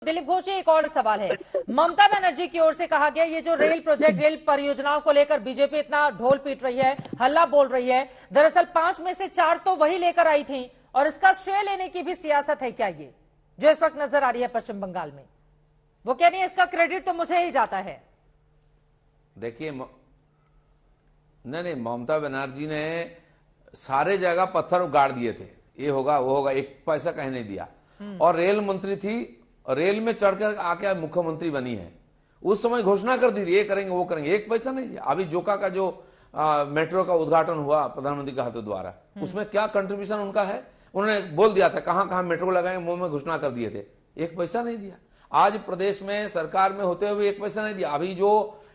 दिलीप घोष जी, एक और सवाल है। ममता बनर्जी की ओर से कहा गया ये जो रेल प्रोजेक्ट, रेल परियोजनाओं को लेकर बीजेपी इतना ढोल पीट रही है, हल्ला बोल रही है, दरअसल 5 में से 4 तो वही लेकर आई थी और इसका श्रेय लेने की भी सियासत है क्या ये जो इस वक्त नजर आ रही है पश्चिम बंगाल में? वो कह रही है इसका क्रेडिट तो मुझे ही जाता है। देखिए नहीं, ममता बनर्जी ने सारे जगह पत्थर गाड़ दिए थे, ये होगा वो होगा, एक पैसा कहीं नहीं दिया। और रेल मंत्री थी, रेल में चढ़कर आके मुख्यमंत्री बनी है। उस समय घोषणा कर दी थी ये करेंगे वो करेंगे, एक पैसा नहीं दिया। अभी जोका का जो मेट्रो का उद्घाटन हुआ प्रधानमंत्री के हाथों द्वारा, उसमें क्या कंट्रीब्यूशन उनका है, उन्होंने बोल दिया था कहां कहां मेट्रो लगाएंगे, मुंह में घोषणा कर दिए थे, एक पैसा नहीं दिया। आज प्रदेश में सरकार में होते हुए एक पैसा नहीं दिया। अभी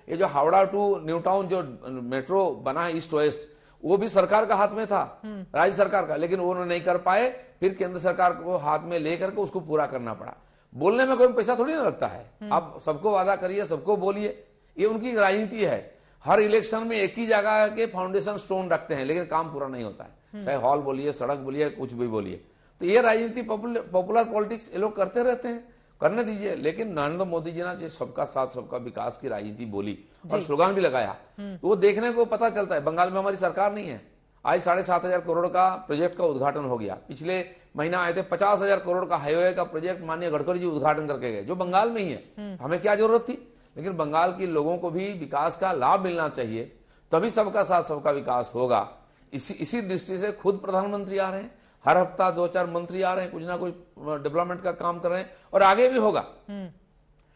ये जो हावड़ा टू न्यू टाउन जो मेट्रो बना है ईस्ट वेस्ट, वो भी सरकार का हाथ में था, राज्य सरकार का, लेकिन वो नहीं कर पाए। फिर केंद्र सरकार को हाथ में लेकर के उसको पूरा करना पड़ा। बोलने में कोई पैसा थोड़ी ना लगता है। आप सबको वादा करिए, सबको बोलिए, ये उनकी राजनीति है। हर इलेक्शन में एक ही जगह के फाउंडेशन स्टोन रखते हैं, लेकिन काम पूरा नहीं होता है। चाहे हॉल बोलिए, सड़क बोलिए, कुछ भी बोलिए। तो ये राजनीति पॉपुलर पॉलिटिक्स ये लोग करते रहते हैं, करने दीजिए। लेकिन नरेंद्र मोदी जी ने सबका साथ सबका विकास की राजनीति बोली और स्लोगन भी लगाया, वो देखने को पता चलता है। बंगाल में हमारी सरकार नहीं है, आज 7,500 करोड़ का प्रोजेक्ट का उद्घाटन हो गया। पिछले महीना आए थे 50,000 करोड़ का हाईवे का प्रोजेक्ट माननीय गडकरी जी उद्घाटन करके गए, जो बंगाल में ही है। हमें क्या जरूरत थी? लेकिन बंगाल के लोगों को भी विकास का लाभ मिलना चाहिए, तभी सबका साथ सबका विकास होगा। इसी दृष्टि से खुद प्रधानमंत्री आ रहे हैं, हर हफ्ता 2-4 मंत्री आ रहे हैं, कुछ ना कुछ डेवलपमेंट का काम कर रहे हैं, और आगे भी होगा।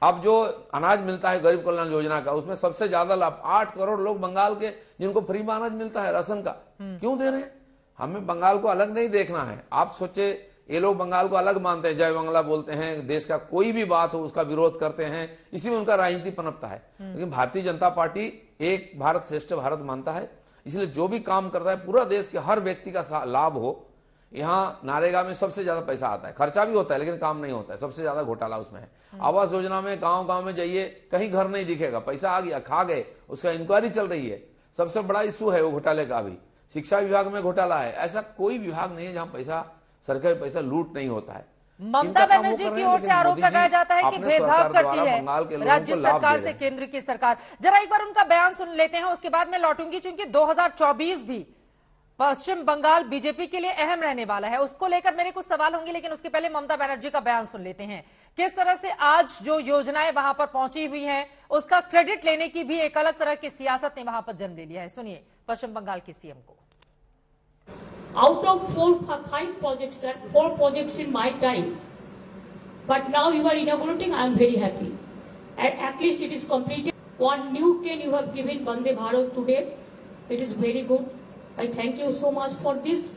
अब जो अनाज मिलता है गरीब कल्याण योजना का, उसमें सबसे ज्यादा लाभ 8 करोड़ लोग बंगाल के, जिनको फ्री में अनाज मिलता है राशन का, क्यों दे रहे हैं? हमें बंगाल को अलग नहीं देखना है। आप सोचे, ये लोग बंगाल को अलग मानते हैं, जय बांग्ला बोलते हैं, देश का कोई भी बात हो उसका विरोध करते हैं, इसी में उनका राजनीति पनपता है। लेकिन भारतीय जनता पार्टी एक भारत श्रेष्ठ भारत मानता है, इसलिए जो भी काम करता है पूरा देश के हर व्यक्ति का लाभ हो। यहाँ नारेगा में सबसे ज्यादा पैसा आता है, खर्चा भी होता है लेकिन काम नहीं होता है, सबसे ज्यादा घोटाला उसमें है। आवास योजना में गांव गांव में जाइए, कहीं घर नहीं दिखेगा, पैसा आ गया खा गए, उसका इंक्वायरी चल रही है। सबसे बड़ा इशू है वो घोटाले का भी। शिक्षा विभाग में घोटाला है, ऐसा कोई विभाग नहीं है जहां पैसा, सरकारी पैसा लूट नहीं होता है। ममता बनर्जी की ओर से आरोप लगाया जाता है कि भेदभाव करती है राज्य सरकार से केंद्र की सरकार। जरा एक बार उनका बयान सुन लेते हैं, उसके बाद मैं लौटूंगी, चूंकि 2024 भी पश्चिम बंगाल बीजेपी के लिए अहम रहने वाला है। उसको लेकर मेरे कुछ सवाल होंगे, लेकिन उसके पहले ममता बनर्जी का बयान सुन लेते हैं। किस तरह से आज जो योजनाएं वहां पर पहुंची हुई हैं, उसका क्रेडिट लेने की भी एक अलग तरह की सियासत ने वहां पर जन्म ले लिया है। सुनिए पश्चिम बंगाल की सीएम को। Out of 5 projects, sir, 4 projects in my time, but now you are inaugurating. I am very happy. At least it is completed. One new train you have given Vande Bharat today. It is very good. I thank you so much for this.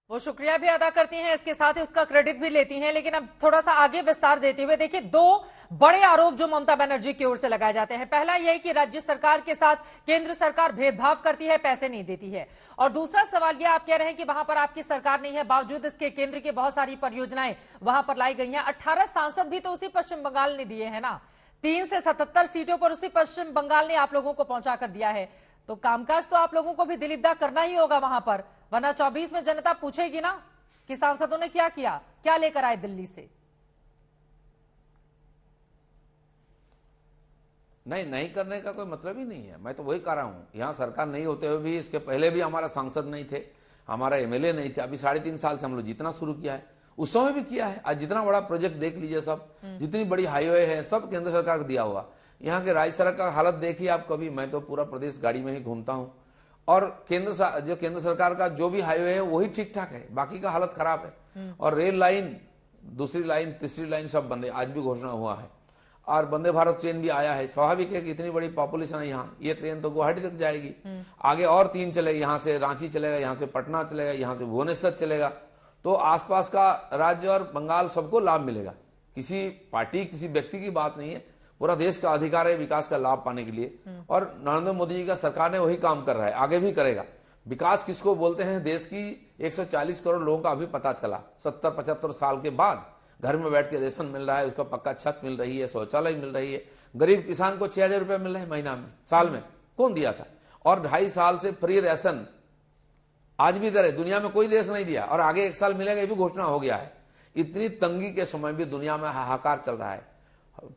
वो शुक्रिया भी अदा करती हैं, इसके साथ ही उसका credit भी लेती हैं। लेकिन अब थोड़ा सा आगे विस्तार देते हुए देखिए, 2 बड़े आरोप जो ममता बनर्जी की ओर से लगाए जाते हैं। पहला यह कि राज्य सरकार के साथ केंद्र सरकार भेदभाव करती है, पैसे नहीं देती है। और दूसरा सवाल यह आप कह रहे हैं कि वहां पर आपकी सरकार नहीं है, बावजूद इसके केंद्र की बहुत सारी परियोजनाएं वहां पर लाई गई हैं। 18 सांसद भी तो उसी पश्चिम बंगाल ने दिए हैं ना, 3 से 77 सीटों पर उसी पश्चिम बंगाल ने आप लोगों को पहुंचा कर दिया है। तो कामकाज तो आप लोगों को भी दिलीपदा करना ही होगा वहां पर, वरना 24 में जनता पूछेगी ना कि सांसदों ने क्या किया, क्या लेकर आए दिल्ली से। नहीं करने का कोई मतलब ही नहीं है। मैं तो वही कह रहा हूं, यहां सरकार नहीं होते हुए भी, इसके पहले भी हमारा सांसद नहीं थे, हमारा एमएलए नहीं थे। अभी 3.5 साल से हम लोग जितना शुरू किया है उस समय भी किया है। आज जितना बड़ा प्रोजेक्ट देख लीजिए, सब जितनी बड़ी हाईवे है सब केंद्र सरकार को दिया हुआ। यहाँ के राज्य सड़क का हालत देखिए आप कभी, मैं तो पूरा प्रदेश गाड़ी में ही घूमता हूँ, और केंद्र सरकार का जो भी हाईवे है वही ठीक ठाक है, बाकी का हालत खराब है। और रेल लाइन, दूसरी लाइन, तीसरी लाइन सब बन रही, आज भी घोषणा हुआ है। और वंदे भारत ट्रेन भी आया है। स्वाभाविक है कि इतनी बड़ी पॉपुलेशन है यहाँ, ये ट्रेन तो गुवाहाटी तक जाएगी, आगे और 3 चलेगी, यहाँ से रांची चलेगा, यहाँ से पटना चलेगा, यहाँ से भुवनेश्वर चलेगा। तो आसपास का राज्य और बंगाल सबको लाभ मिलेगा। किसी पार्टी, किसी व्यक्ति की बात नहीं है, पूरा देश का अधिकार है विकास का लाभ पाने के लिए। और नरेंद्र मोदी जी का सरकार ने वही काम कर रहा है, आगे भी करेगा। विकास किसको बोलते हैं, देश की 140 करोड़ लोगों का अभी पता चला। 70-75 साल के बाद घर में बैठ के रेशन मिल रहा है, उसका पक्का छत मिल रही है, शौचालय मिल रही है। गरीब किसान को 6,000 रुपए मिल रहे हैं महीना में, साल में, कौन दिया था? और 2.5 साल से फ्री राशन आज भी दे रहे, दुनिया में कोई देश नहीं दिया, और आगे 1 साल मिलेगा, ये भी घोषणा हो गया है। इतनी तंगी के समय भी दुनिया में हाहाकार चल रहा है।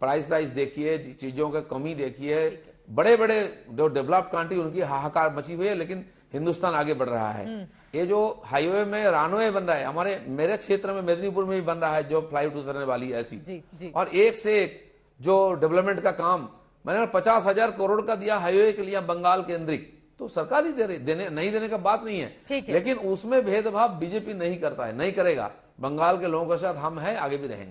प्राइस राइस देखिए, चीजों की कमी देखिए, बड़े बड़े जो डेवलप्ड कंट्री उनकी हाहाकार मची हुई है, लेकिन हिंदुस्तान आगे बढ़ रहा है। ये जो हाईवे में रनवे बन रहा है, मेरे क्षेत्र में मेदिनीपुर में भी बन रहा है, जो फ्लाइट उतरने वाली है ऐसी जी। और एक से एक जो डेवलपमेंट का काम मैंने 50,000 करोड़ का दिया हाईवे के लिए बंगाल केंद्रिक, तो सरकार ही दे रही, नहीं देने का बात नहीं है, लेकिन उसमें भेदभाव बीजेपी नहीं करता है, नहीं करेगा। बंगाल के लोगों के साथ हम हैं, आगे भी रहेंगे।